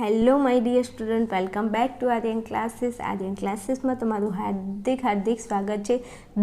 Hello my dear student, welcome back to Aryan classes. Aryan ક્લાસીસમાં તમારું હાર્દિક સ્વાગત છે.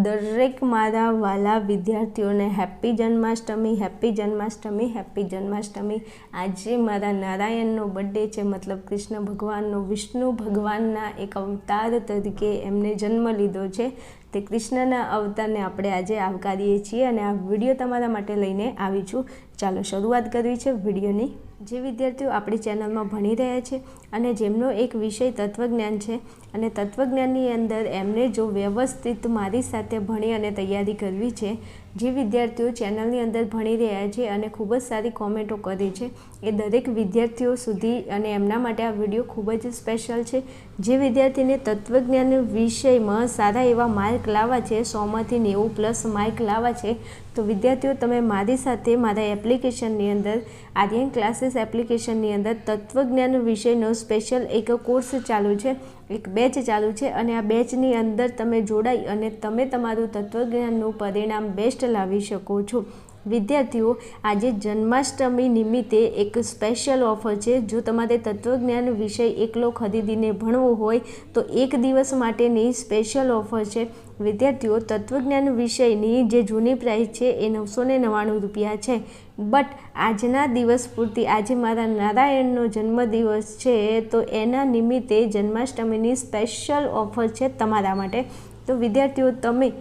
દરેક મારા વાલા વિદ્યાર્થીઓને happy Janmashtami, happy Janmashtami, happy Janmashtami. આજે મારા નારાયણનો બર્થડે છે, મતલબ કૃષ્ણ ભગવાનનો, વિષ્ણુ ભગવાનના એક અવતાર તરીકે એમને જન્મ લીધો છે. તે કૃષ્ણના અવતારને આપણે આજે આવકારીએ છીએ અને આ વિડીયો તમારા માટે લઈને આવી છું. ચાલો શરૂઆત કરવી છે વિડીયોની. જે વિદ્યાર્થીઓ આપણી ચેનલમાં ભણી રહ્યા છે અને જેમનો એક વિષય તત્વજ્ઞાન છે અને તત્વજ્ઞાનની અંદર એમને જો વ્યવસ્થિત મારી સાથે ભણી અને તૈયારી કરવી છે, જે વિદ્યાર્થીઓ ચેનલની અંદર ભણી રહ્યા છે અને ખૂબ જ સારી કોમેન્ટો કરે છે, એ દરેક વિદ્યાર્થીઓ સુધી અને એમના માટે આ વિડીયો ખૂબ જ સ્પેશિયલ છે. જે વિદ્યાર્થીને તત્વજ્ઞાન વિષયમાં સારા એવા માર્ક લાવવા છે, 100માંથી 90+ માર્ક લાવવા છે, તો વિદ્યાર્થીઓ તમે મારી સાથે મારા એપ્લિકેશનની અંદર, આર્યન ક્લાસીસ એપ્લિકેશનની અંદર તત્વજ્ઞાન વિષયનો સ્પેશિયલ એક કોર્સ ચાલુ છે, એક બેચ ચાલુ છે અને આ બેચની અંદર તમે જોડાઈ અને તમે તમારું તત્વજ્ઞાનનું પરિણામ બેસ્ટ લાવી શકો છો. વિદ્યાર્થીઓ, આજે જન્માષ્ટમી નિમિત્તે એક સ્પેશિયલ ઓફર છે. જો તમારે તત્વજ્ઞાન વિષય એકલો ખરીદીને ભણવો હોય તો એક દિવસ માટેની સ્પેશિયલ ઓફર છે. વિદ્યાર્થીઓ, તત્વજ્ઞાન વિષયની જે જૂની પ્રાઇસ છે એ 999 રૂપિયા છે, બટ આજના દિવસ પૂરતી, આજે મારા નારાયણનો જન્મદિવસ છે તો એના નિમિત્તે જન્માષ્ટમીની સ્પેશિયલ ઓફર છે તમારા માટે. તો વિદ્યાર્થીઓ, તમે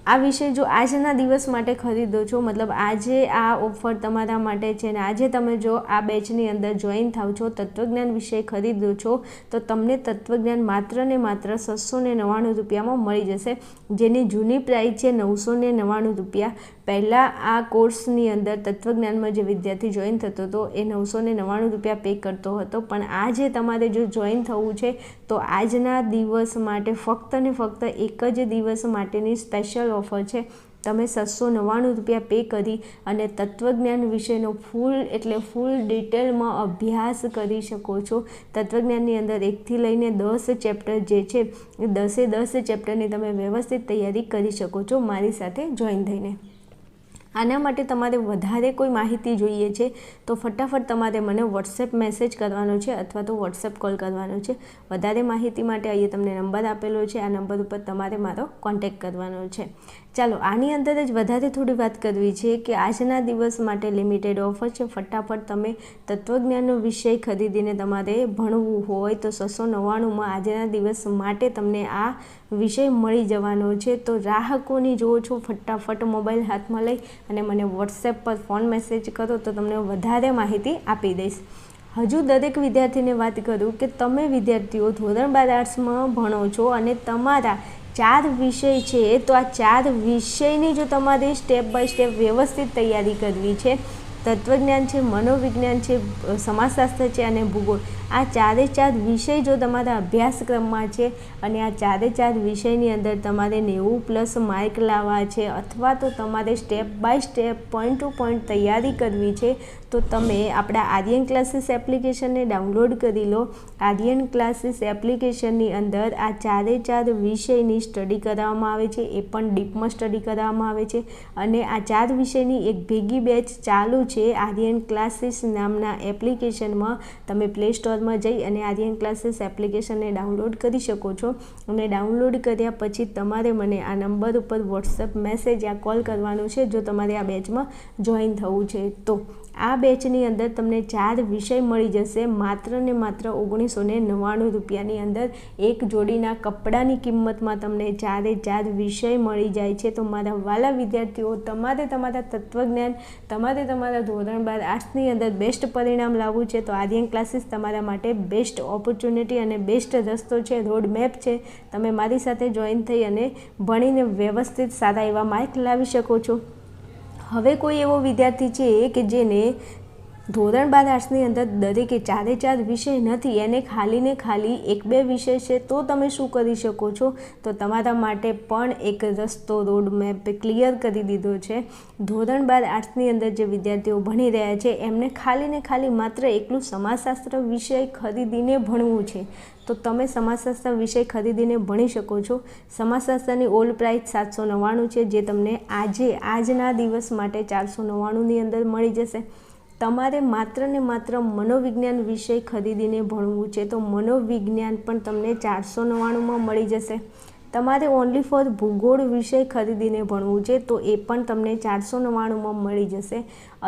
આ વિષય જો આજના દિવસ માટે ખરીદો છો, મતલબ આજે આ ઓફર તમારા માટે છે ને આજે તમે જો આ બેચની અંદર જોઈન થાવ છો, તત્વજ્ઞાન વિષય ખરીદો છો, તો તમને તત્વજ્ઞાન માત્ર ને માત્ર 699 રૂપિયામાં મળી જશે, જેની જૂની પ્રાઇસ છે 999 રૂપિયા. પહેલાં આ કોર્સની અંદર તત્વજ્ઞાનમાં જે વિદ્યાર્થી જોઈન થતો હતો એ 999 રૂપિયા પે કરતો હતો, પણ આજે તમારે જો જોઈન થવું છે તો આજના દિવસ માટે ફક્ત ને ફક્ત એક જ દિવસ માટેની સ્પેશિયલ ઓફર છે. તમે 699 રૂપિયા પે કરી અને તત્વજ્ઞાન વિષયનો ફૂલ ડિટેલમાં અભ્યાસ કરી શકો છો. તત્વજ્ઞાનની અંદર 1થી લઈને 10 ચેપ્ટર જે છે એ 10 ચેપ્ટરની તમે વ્યવસ્થિત તૈયારી કરી શકો છો મારી સાથે જોઈન થઈને. આના માટે તમારે વધારે કોઈ માહિતી જોઈએ છે તો ફટાફટ તમારે મને વોટ્સએપ મેસેજ કરવાનો છે અથવા તો વોટ્સએપ કોલ કરવાનો છે. વધારે માહિતી માટે અહીંયા તમને નંબર આપેલો છે, આ નંબર ઉપર તમારે મારો કોન્ટેક્ટ કરવાનો છે. ચાલો, આની અંદર જ વધારે થોડી વાત કરવી છે કે આજના દિવસ માટે લિમિટેડ ઓફર છે. ફટાફટ તમે તત્વજ્ઞાનનો વિષય ખરીદીને તમારે ભણવું હોય તો 699માં આજના દિવસ માટે તમને આ વિષય મળી જવાનો છે. તો રાહ કોની જુઓ છો? ફટાફટ મોબાઈલ હાથમાં લઈ અને મને વોટ્સએપ પર ફોન મેસેજ કરો તો તમને વધારે માહિતી આપી દઈશ. હજુ દરેક વિદ્યાર્થીને વાત કરું કે તમે વિદ્યાર્થીઓ ધોરણ 12 આર્ટ્સમાં ભણો છો અને તમારા 4 વિષય છે, તો આ 4 વિષયની જો તમારે સ્ટેપ બાય સ્ટેપ વ્યવસ્થિત તૈયારી કરવી છે, તત્વજ્ઞાન છે, મનોવિજ્ઞાન છે, સમાજશાસ્ત્ર છે અને ભૂગોળ, આ 4 વિષય જો તમારા અભ્યાસક્રમમાં છે અને આ 4 વિષયની અંદર તમારે 90+ માર્ક લાવવા છે અથવા તો તમારે step by step, point to point તૈયારી કરવી છે, તો તમે આપણા આર્યન ક્લાસીસ એપ્લિકેશનને ડાઉનલોડ કરી લો. આર્યન ક્લાસીસ એપ્લિકેશનની અંદર આ 4 વિષયની સ્ટડી કરાવવામાં આવે છે, એ પણ ડીપમાં સ્ટડી કરાવવામાં આવે છે અને આ 4 વિષયની એક ભેગી બેચ ચાલુ છે આર્યન ક્લાસીસ નામના એપ્લિકેશનમાં. તમે પ્લે સ્ટોરમાં જઈ અને આર્યન ક્લાસીસ એપ્લિકેશનને ડાઉનલોડ કરી શકો છો અને ડાઉનલોડ કર્યા પછી તમારે મને આ નંબર ઉપર વોટ્સએપ મેસેજ યા કોલ કરવાનું છે જો તમારે આ બેચમાં જોઈન થવું છે. તો આ બેચની અંદર તમને 4 વિષય મળી જશે માત્ર ને માત્ર 1999 રૂપિયાની અંદર. એક જોડીના કપડાની કિંમતમાં તમને 4 વિષય મળી જાય છે. તો મારા વાલા વિદ્યાર્થીઓ, તમારે તમારા તત્વજ્ઞાન, તમારે તમારા ધોરણ 12 આર્ટ્સની અંદર બેસ્ટ પરિણામ લાવવું છે તો આર્યન ક્લાસીસ તમારા માટે બેસ્ટ ઓપોર્ચ્યુનિટી અને બેસ્ટ રસ્તો છે, રોડ મેપ છે. તમે મારી સાથે જોઈન થઈ અને ભણીને વ્યવસ્થિત સારા એવા માર્ક લાવી શકો છો. હવે કોઈ એવો વિદ્યાર્થી છે કે જેને ધોરણ 12 આર્ટ્સની અંદર દરેકે 4 વિષય નથી, એને ખાલી 1-2 વિષય છે, તો તમે શું કરી શકો છો? તો તમારા માટે પણ એક રસ્તો, રોડ મેપ ક્લિયર કરી દીધો છે. ધોરણ 12 આર્ટ્સની અંદર જે વિદ્યાર્થીઓ ભણી રહ્યા છે એમને ખાલી માત્ર એકલું સમાજશાસ્ત્ર વિષય ખરીદીને ભણવું છે, તો તમે સમાજશાસ્ત્ર વિષય ખરીદીને ભણી શકો છો. સમાજશાસ્ત્રની ઓલ્ડ પ્રાઇસ 799 છે, જે તમને આજના દિવસ માટે 499ની અંદર મળી જશે. તમારે માત્ર ને માત્ર મનોવિજ્ઞાન વિષય ખરીદીને ભણવું છે તો મનોવિજ્ઞાન પણ તમને 499માં મળી જશે. તમારે ઓનલી ફોર ભૂગોળ વિષય ખરીદીને ભણવું છે તો એ પણ તમને 499માં મળી જશે.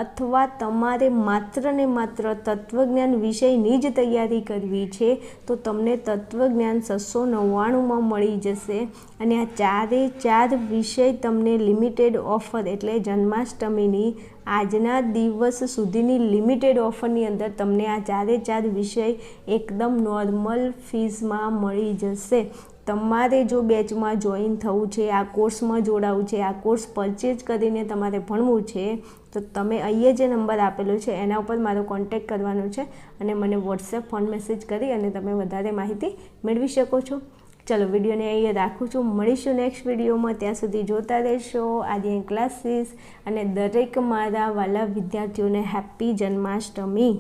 અથવા તમારે માત્ર ને માત્ર તત્વજ્ઞાન વિષયની જ તૈયારી કરવી છે તો તમને તત્વજ્ઞાન 699માં મળી જશે. અને આ 4 વિષય તમને લિમિટેડ ઓફર એટલે જન્માષ્ટમીની આજના દિવસ સુધીની લિમિટેડ ઓફરની અંદર તમને આ 4 વિષય એકદમ નોર્મલ ફીસમાં મળી જશે. તમારે જો બેચમાં જોઈન થવું છે, આ કોર્સમાં જોડાવું છે, આ કોર્સ પરચેજ કરીને તમારે ભણવું છે તો તમે અહીંયા જે નંબર આપેલો છે એના ઉપર મારો કોન્ટેક્ટ કરવાનો છે અને મને વોટ્સએપ ફોન મેસેજ કરી અને તમે વધારે માહિતી મેળવી શકો છો. ચલો વિડીયોને અહીંયા રાખું છું. મળીશું નેક્સ્ટ વિડીયોમાં. ત્યાં સુધી જોતા રહેશો આર્યન ક્લાસીસ અને દરેક મારા વાલા વિદ્યાર્થીઓને હેપી જન્માષ્ટમી.